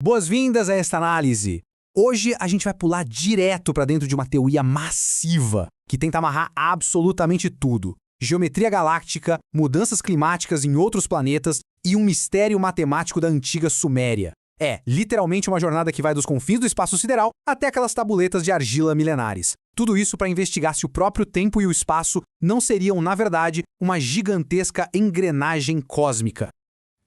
Boas-vindas a esta análise! Hoje a gente vai pular direto para dentro de uma teoria massiva que tenta amarrar absolutamente tudo. Geometria galáctica, mudanças climáticas em outros planetas e um mistério matemático da antiga Suméria. É, literalmente uma jornada que vai dos confins do espaço sideral até aquelas tabuletas de argila milenares. Tudo isso para investigar se o próprio tempo e o espaço não seriam, na verdade, uma gigantesca engrenagem cósmica.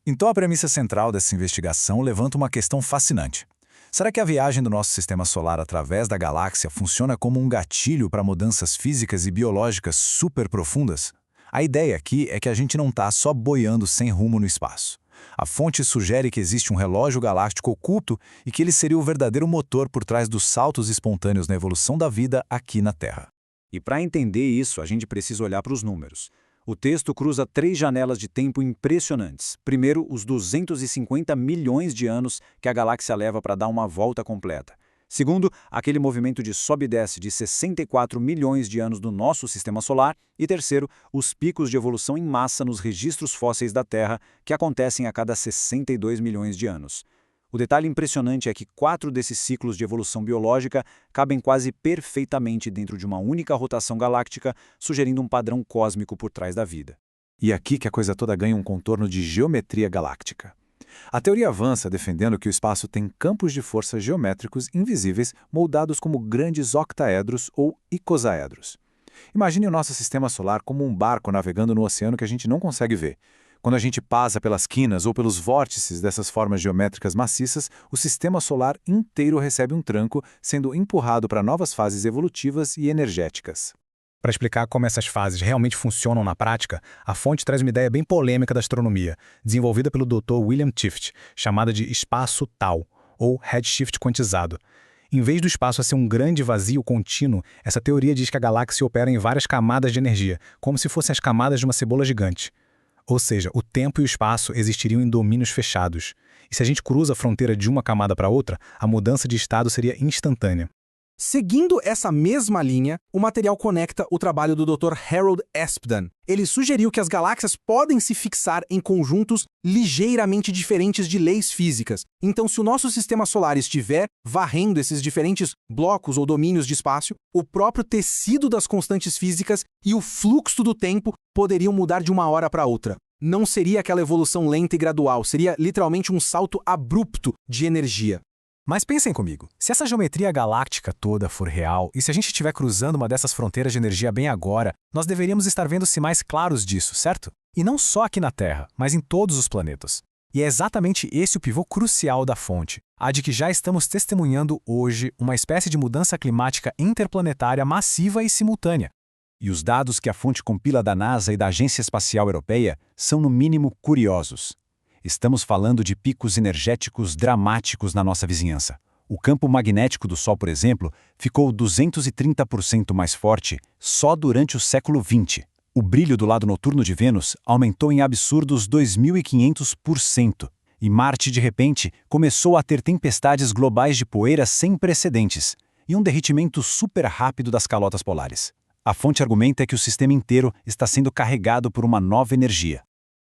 Então a premissa central dessa investigação levanta uma questão fascinante. Será que a viagem do nosso sistema solar através da galáxia funciona como um gatilho para mudanças físicas e biológicas super profundas? A ideia aqui é que a gente não está só boiando sem rumo no espaço. A fonte sugere que existe um relógio galáctico oculto e que ele seria o verdadeiro motor por trás dos saltos espontâneos na evolução da vida aqui na Terra. E para entender isso, a gente precisa olhar para os números. O texto cruza 3 janelas de tempo impressionantes. Primeiro, os 250 milhões de anos que a galáxia leva para dar uma volta completa. Segundo, aquele movimento de sobe e desce de 64 milhões de anos do nosso sistema solar. E terceiro, os picos de evolução em massa nos registros fósseis da Terra, que acontecem a cada 62 milhões de anos. O detalhe impressionante é que 4 desses ciclos de evolução biológica cabem quase perfeitamente dentro de uma única rotação galáctica, sugerindo um padrão cósmico por trás da vida. E aqui que a coisa toda ganha um contorno de geometria galáctica. A teoria avança defendendo que o espaço tem campos de força geométricos invisíveis moldados como grandes octaedros ou icosaedros. Imagine o nosso sistema solar como um barco navegando no oceano que a gente não consegue ver. Quando a gente passa pelas quinas ou pelos vórtices dessas formas geométricas maciças, o sistema solar inteiro recebe um tranco, sendo empurrado para novas fases evolutivas e energéticas. Para explicar como essas fases realmente funcionam na prática, a fonte traz uma ideia bem polêmica da astronomia, desenvolvida pelo Dr. William Tift, chamada de espaço-tal, ou redshift quantizado. Em vez do espaço ser um grande vazio contínuo, essa teoria diz que a galáxia opera em várias camadas de energia, como se fossem as camadas de uma cebola gigante. Ou seja, o tempo e o espaço existiriam em domínios fechados. E se a gente cruza a fronteira de uma camada para outra, a mudança de estado seria instantânea. Seguindo essa mesma linha, o material conecta o trabalho do Dr. Harold Espdan. Ele sugeriu que as galáxias podem se fixar em conjuntos ligeiramente diferentes de leis físicas. Então, se o nosso sistema solar estiver varrendo esses diferentes blocos ou domínios de espaço, o próprio tecido das constantes físicas e o fluxo do tempo poderiam mudar de uma hora para outra. Não seria aquela evolução lenta e gradual, seria literalmente um salto abrupto de energia. Mas pensem comigo, se essa geometria galáctica toda for real, e se a gente estiver cruzando uma dessas fronteiras de energia bem agora, nós deveríamos estar vendo sinais claros disso, certo? E não só aqui na Terra, mas em todos os planetas. E é exatamente esse o pivô crucial da fonte, a de que já estamos testemunhando hoje uma espécie de mudança climática interplanetária massiva e simultânea. E os dados que a fonte compila da NASA e da Agência Espacial Europeia são no mínimo curiosos. Estamos falando de picos energéticos dramáticos na nossa vizinhança. O campo magnético do Sol, por exemplo, ficou 230% mais forte só durante o século XX. O brilho do lado noturno de Vênus aumentou em absurdos 2.500%. E Marte, de repente, começou a ter tempestades globais de poeira sem precedentes e um derretimento super rápido das calotas polares. A fonte argumenta que o sistema inteiro está sendo carregado por uma nova energia.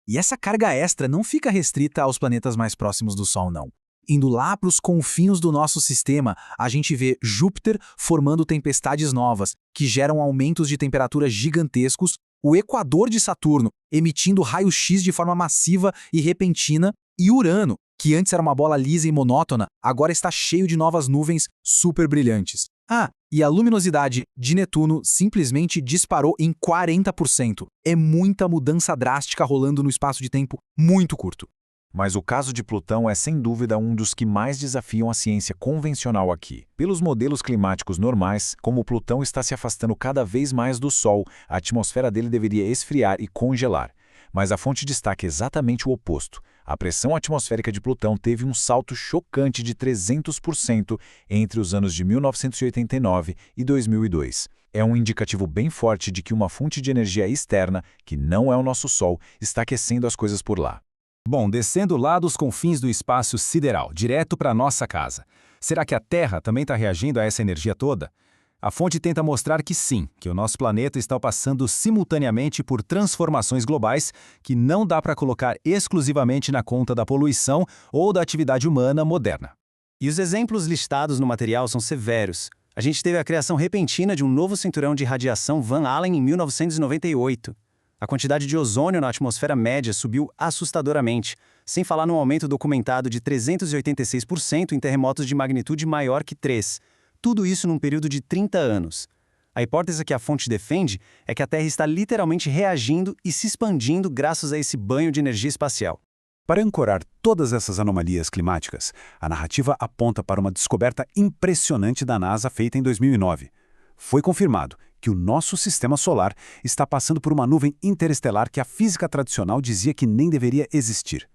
E essa carga extra não fica restrita aos planetas mais próximos do Sol, não. Indo lá para os confins do nosso sistema, a gente vê Júpiter formando tempestades novas, que geram aumentos de temperatura gigantescos, o equador de Saturno emitindo raio-x de forma massiva e repentina, e Urano, que antes era uma bola lisa e monótona, agora está cheio de novas nuvens super brilhantes. Ah, e a luminosidade de Netuno simplesmente disparou em 40%. É muita mudança drástica rolando no espaço de tempo muito curto. Mas o caso de Plutão é sem dúvida um dos que mais desafiam a ciência convencional aqui. Pelos modelos climáticos normais, como Plutão está se afastando cada vez mais do Sol, a atmosfera dele deveria esfriar e congelar. Mas a fonte destaca exatamente o oposto. A pressão atmosférica de Plutão teve um salto chocante de 300% entre os anos de 1989 e 2002. É um indicativo bem forte de que uma fonte de energia externa, que não é o nosso Sol, está aquecendo as coisas por lá. Bom, descendo lá dos confins do espaço sideral, direto para nossa casa. Será que a Terra também está reagindo a essa energia toda? A fonte tenta mostrar que sim, que o nosso planeta está passando simultaneamente por transformações globais que não dá para colocar exclusivamente na conta da poluição ou da atividade humana moderna. E os exemplos listados no material são severos. A gente teve a criação repentina de um novo cinturão de radiação Van Allen em 1998. A quantidade de ozônio na atmosfera média subiu assustadoramente, sem falar no aumento documentado de 386% em terremotos de magnitude maior que 3. Tudo isso num período de 30 anos. A hipótese que a fonte defende é que a Terra está literalmente reagindo e se expandindo graças a esse banho de energia espacial. Para ancorar todas essas anomalias climáticas, a narrativa aponta para uma descoberta impressionante da NASA feita em 2009. Foi confirmado que o nosso sistema solar está passando por uma nuvem interestelar que a física tradicional dizia que nem deveria existir.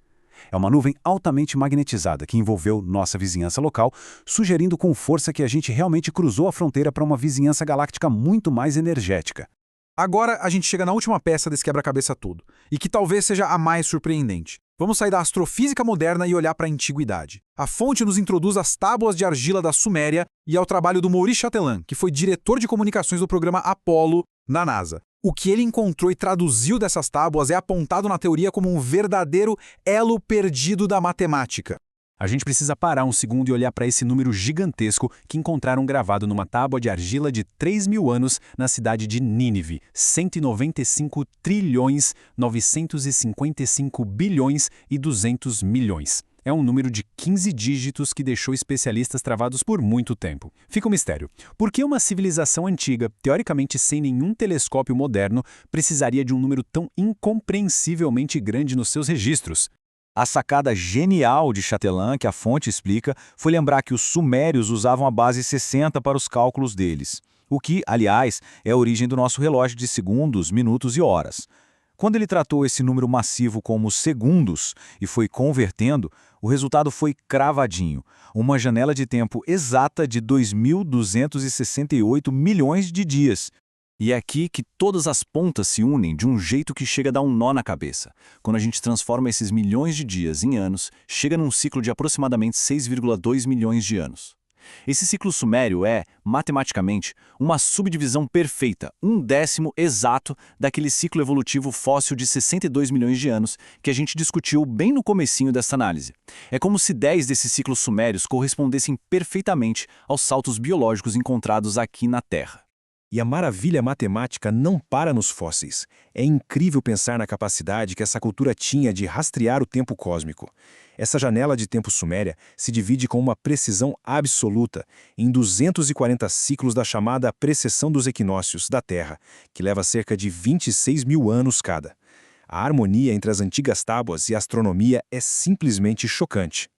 É uma nuvem altamente magnetizada que envolveu nossa vizinhança local, sugerindo com força que a gente realmente cruzou a fronteira para uma vizinhança galáctica muito mais energética. Agora a gente chega na última peça desse quebra-cabeça todo, e que talvez seja a mais surpreendente. Vamos sair da astrofísica moderna e olhar para a antiguidade. A fonte nos introduz às tábuas de argila da Suméria e ao trabalho do Maurice Chatelain, que foi diretor de comunicações do programa Apollo na NASA. O que ele encontrou e traduziu dessas tábuas é apontado na teoria como um verdadeiro elo perdido da matemática. A gente precisa parar um segundo e olhar para esse número gigantesco que encontraram gravado numa tábua de argila de 3.000 anos na cidade de Nínive, 195 trilhões, 955 bilhões e 200 milhões. É um número de 15 dígitos que deixou especialistas travados por muito tempo. Fica um mistério. Por que uma civilização antiga, teoricamente sem nenhum telescópio moderno, precisaria de um número tão incompreensivelmente grande nos seus registros? A sacada genial de Chatelain, que a fonte explica, foi lembrar que os sumérios usavam a base 60 para os cálculos deles, o que, aliás, é a origem do nosso relógio de segundos, minutos e horas. Quando ele tratou esse número massivo como segundos e foi convertendo, o resultado foi cravadinho, uma janela de tempo exata de 2.268 milhões de dias. E é aqui que todas as pontas se unem de um jeito que chega a dar um nó na cabeça. Quando a gente transforma esses milhões de dias em anos, chega num ciclo de aproximadamente 6,2 milhões de anos. Esse ciclo sumério é, matematicamente, uma subdivisão perfeita, 1/10 exato daquele ciclo evolutivo fóssil de 62 milhões de anos que a gente discutiu bem no comecinho dessa análise. É como se 10 desses ciclos sumérios correspondessem perfeitamente aos saltos biológicos encontrados aqui na Terra. E a maravilha matemática não para nos fósseis. É incrível pensar na capacidade que essa cultura tinha de rastrear o tempo cósmico. Essa janela de tempo suméria se divide com uma precisão absoluta em 240 ciclos da chamada precessão dos equinócios da Terra, que leva cerca de 26.000 anos cada. A harmonia entre as antigas tábuas e a astronomia é simplesmente chocante.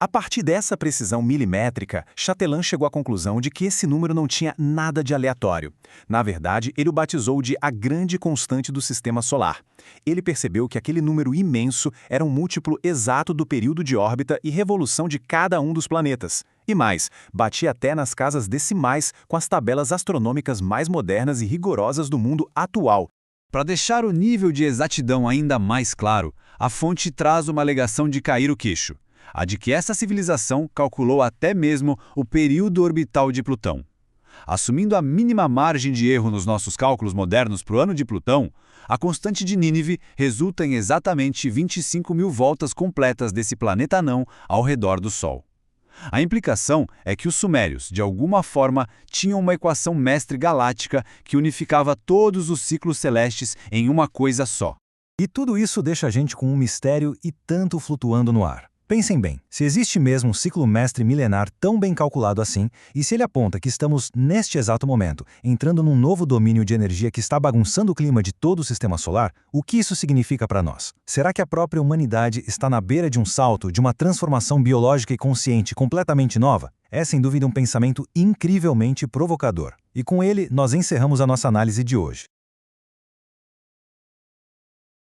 A partir dessa precisão milimétrica, Chatelain chegou à conclusão de que esse número não tinha nada de aleatório. Na verdade, ele o batizou de a grande constante do sistema solar. Ele percebeu que aquele número imenso era um múltiplo exato do período de órbita e revolução de cada um dos planetas. E mais, batia até nas casas decimais com as tabelas astronômicas mais modernas e rigorosas do mundo atual. Para deixar o nível de exatidão ainda mais claro, a fonte traz uma alegação de cair o queixo. A de que essa civilização calculou até mesmo o período orbital de Plutão. Assumindo a mínima margem de erro nos nossos cálculos modernos para o ano de Plutão, a constante de Nínive resulta em exatamente 25.000 voltas completas desse planeta anão ao redor do Sol. A implicação é que os sumérios, de alguma forma, tinham uma equação mestre galáctica que unificava todos os ciclos celestes em uma coisa só. E tudo isso deixa a gente com um mistério e tanto flutuando no ar. Pensem bem, se existe mesmo um ciclo mestre milenar tão bem calculado assim, e se ele aponta que estamos, neste exato momento, entrando num novo domínio de energia que está bagunçando o clima de todo o sistema solar, o que isso significa para nós? Será que a própria humanidade está na beira de um salto, de uma transformação biológica e consciente completamente nova? É sem dúvida um pensamento incrivelmente provocador. E com ele, nós encerramos a nossa análise de hoje.